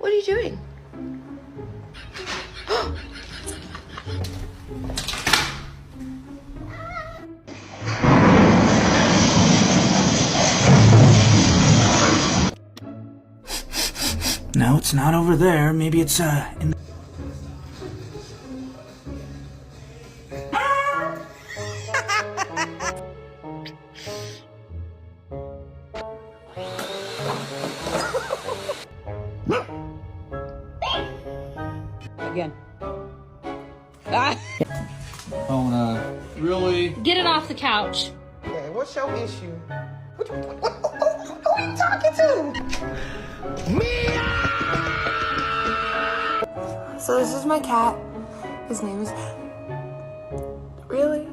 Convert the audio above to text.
What are you doing? No, it's not over there. Maybe it's, in the... Again. Oh, really? Get it off the couch. Yeah, what's your issue? Who are you talking to? So this is my cat. His name is... Really?